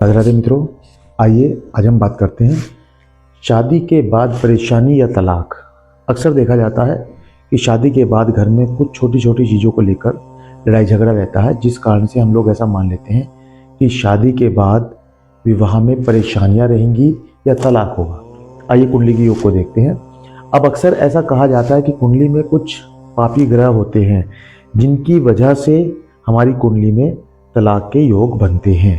राधे राधे मित्रों, आइए आज हम बात करते हैं शादी के बाद परेशानी या तलाक। अक्सर देखा जाता है कि शादी के बाद घर में कुछ छोटी छोटी चीज़ों को लेकर लड़ाई झगड़ा रहता है, जिस कारण से हम लोग ऐसा मान लेते हैं कि शादी के बाद विवाह में परेशानियां रहेंगी या तलाक होगा। आइए कुंडली की योग को देखते हैं। अब अक्सर ऐसा कहा जाता है कि कुंडली में कुछ पापी ग्रह होते हैं जिनकी वजह से हमारी कुंडली में तलाक के योग बनते हैं।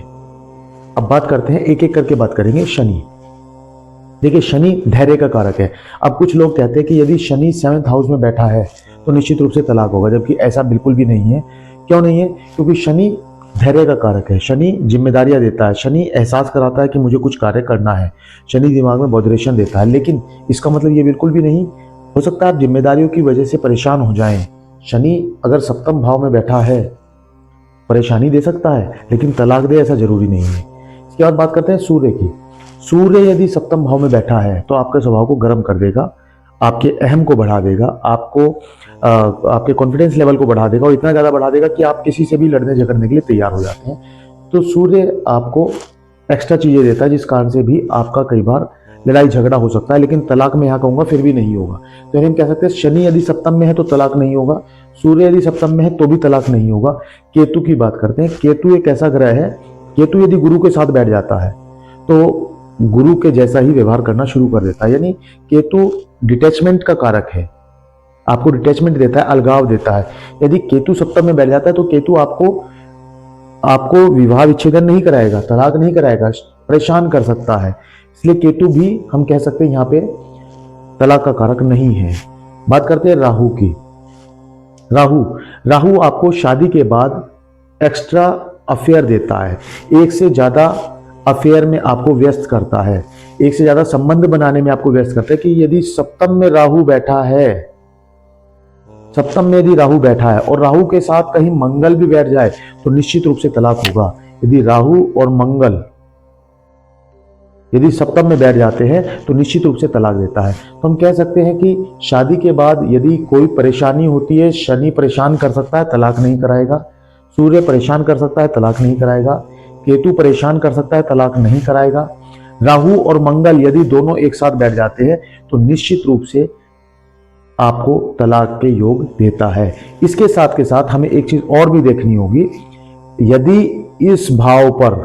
अब बात करते हैं, एक एक करके बात करेंगे। शनि, देखिए शनि धैर्य का कारक है। अब कुछ लोग कहते हैं कि यदि शनि 7th हाउस में बैठा है तो निश्चित रूप से तलाक होगा, जबकि ऐसा बिल्कुल भी नहीं है। क्यों नहीं है? क्योंकि शनि धैर्य का कारक है। शनि जिम्मेदारियां देता है, शनि एहसास कराता है कि मुझे कुछ कार्य करना है, शनि दिमाग में बॉडरेशन देता है। लेकिन इसका मतलब ये बिल्कुल भी नहीं हो सकता आप जिम्मेदारियों की वजह से परेशान हो जाएं। शनि अगर 7th भाव में बैठा है परेशानी दे सकता है, लेकिन तलाक दे ऐसा जरूरी नहीं है। इसके बाद बात करते हैं सूर्य की। सूर्य यदि 7th भाव में बैठा है तो आपके स्वभाव को गर्म कर देगा, आपके अहम को बढ़ा देगा, आपके कॉन्फिडेंस लेवल को बढ़ा देगा, और इतना ज़्यादा बढ़ा देगा कि आप किसी से भी लड़ने झगड़ने के लिए तैयार हो जाते हैं। तो सूर्य आपको एक्स्ट्रा चीज़ें देता है, जिस कारण से भी आपका कई बार लड़ाई झगड़ा हो सकता है, लेकिन तलाक में यहाँ कहूँगा फिर भी नहीं होगा। तो हम कह सकते हैं शनि यदि 7th में है तो तलाक नहीं होगा, सूर्य यदि 7th में है तो भी तलाक नहीं होगा। केतु की बात करते हैं। केतु एक ऐसा ग्रह है, केतु यदि गुरु के साथ बैठ जाता है तो गुरु के जैसा ही व्यवहार करना शुरू कर देता है। यानी केतु डिटैचमेंट का कारक है, आपको डिटैचमेंट देता है, अलगाव देता है। यदि केतु 7th में बैठ जाता है तो केतु आपको विवाह विच्छेदन नहीं कराएगा, तलाक नहीं कराएगा, परेशान कर सकता है। इसलिए केतु भी हम कह सकते हैं यहाँ पे तलाक का कारक नहीं है। बात करते हैं राहु की। राहु आपको शादी के बाद एक्स्ट्रा अफेयर देता है, एक से ज्यादा अफेयर में आपको व्यस्त करता है, एक से ज्यादा संबंध बनाने में आपको व्यस्त करता है। कि यदि 7th में राहु बैठा है, 7th में यदि राहु बैठा है और राहु के साथ कहीं मंगल भी बैठ जाए तो निश्चित रूप से तलाक होगा। यदि राहु और मंगल यदि 7th में बैठ जाते हैं तो निश्चित रूप से तलाक देता है। तो हम कह सकते हैं कि शादी के बाद यदि कोई परेशानी होती है, शनि परेशान कर सकता है, तलाक नहीं कराएगा। सूर्य परेशान कर सकता है, तलाक नहीं कराएगा। केतु परेशान कर सकता है, तलाक नहीं कराएगा। राहु और मंगल यदि दोनों एक साथ बैठ जाते हैं तो निश्चित रूप से आपको तलाक के योग देता है। इसके साथ के साथ हमें एक चीज और भी देखनी होगी। यदि इस भाव पर,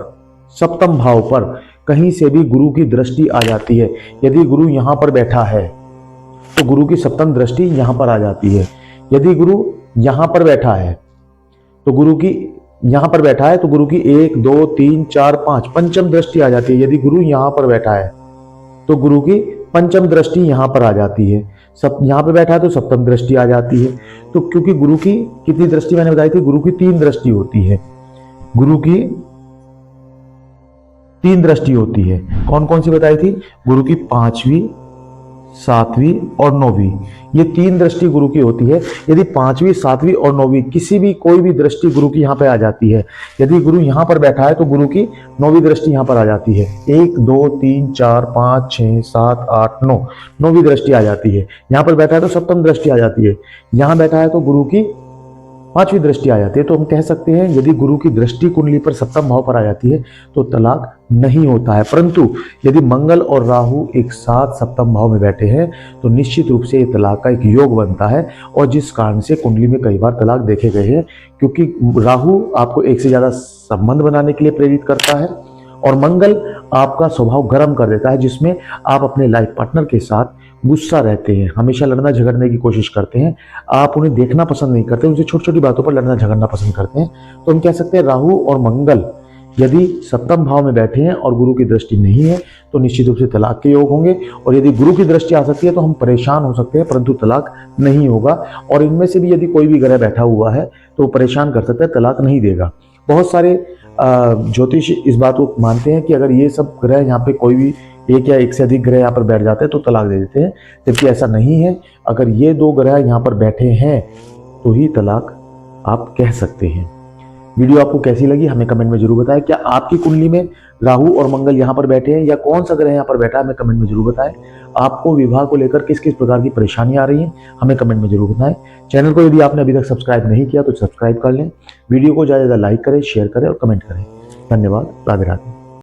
7th भाव पर कहीं से भी गुरु की दृष्टि आ जाती है, यदि गुरु यहां पर बैठा है तो गुरु की 7th दृष्टि यहां पर आ जाती है। यदि गुरु यहां पर बैठा है तो गुरु की 1 2 3 4 5 पंचम दृष्टि आ जाती है। यदि गुरु यहां पर बैठा है तो गुरु की 5th दृष्टि यहां पर आ जाती है। सब यहां पर बैठा है तो 7th दृष्टि आ जाती है। तो क्योंकि गुरु की कितनी दृष्टि मैंने बताई थी, गुरु की 3 दृष्टि होती है। गुरु की 3 दृष्टि होती है। कौन कौन सी बताई थी? गुरु की 5वीं, 7वीं और 9वीं, ये 3 दृष्टि गुरु की होती है। यदि 5वीं, 7वीं और 9वीं किसी भी कोई भी दृष्टि गुरु की यहाँ पे आ जाती है, यदि गुरु यहाँ पर बैठा है तो गुरु की 9वीं दृष्टि यहाँ पर आ जाती है। 1 2 3 4 5 6 7 8 9, 9वीं दृष्टि आ जाती है। यहाँ पर बैठा है तो 7th दृष्टि आ जाती है। यहाँ बैठा है तो गुरु की 5वीं दृष्टि आ जाती है। तो हम कह सकते हैं यदि गुरु की दृष्टि कुंडली पर 7th भाव पर आ जाती है तो तलाक नहीं होता है। परंतु यदि मंगल और राहु एक साथ 7th भाव में बैठे हैं तो निश्चित रूप से तलाक का एक योग बनता है, और जिस कारण से कुंडली में कई बार तलाक देखे गए हैं। क्योंकि राहु आपको एक से ज्यादा संबंध बनाने के लिए प्रेरित करता है और मंगल आपका स्वभाव गर्म कर देता है, जिसमें आप अपने लाइफ पार्टनर के साथ गुस्सा रहते हैं, हमेशा लड़ना झगड़ने की कोशिश करते हैं, आप उन्हें देखना पसंद नहीं करते, उनसे छोटी छोटी बातों पर लड़ना झगड़ना पसंद करते हैं। तो हम कह सकते हैं राहु और मंगल यदि 7th भाव में बैठे हैं और गुरु की दृष्टि नहीं है तो निश्चित रूप से तलाक के योग होंगे। और यदि गुरु की दृष्टि आ सकती है तो हम परेशान हो सकते हैं, परंतु तलाक नहीं होगा। और इनमें से भी यदि कोई भी ग्रह बैठा हुआ है तो परेशान कर सकता है, तलाक नहीं देगा। बहुत सारे ज्योतिष इस बात को मानते हैं कि अगर ये सब ग्रह यहाँ पे कोई भी एक या एक से अधिक ग्रह यहाँ पर बैठ जाते हैं तो तलाक दे देते हैं, जबकि ऐसा नहीं है। अगर ये 2 ग्रह यहाँ पर बैठे हैं तो ही तलाक आप कह सकते हैं। वीडियो आपको कैसी लगी हमें कमेंट में जरूर बताएं। क्या आपकी कुंडली में राहु और मंगल यहाँ पर बैठे हैं या कौन सा ग्रह यहाँ पर बैठा है, हमें कमेंट में जरूर बताएं। आपको विवाह को लेकर किस किस प्रकार की परेशानी आ रही है हमें कमेंट में जरूर बताएं। चैनल को यदि आपने अभी तक सब्सक्राइब नहीं किया तो सब्सक्राइब कर लें। वीडियो को ज़्यादा से ज़्यादा लाइक करें, शेयर करें और कमेंट करें। धन्यवाद। राधे राधे।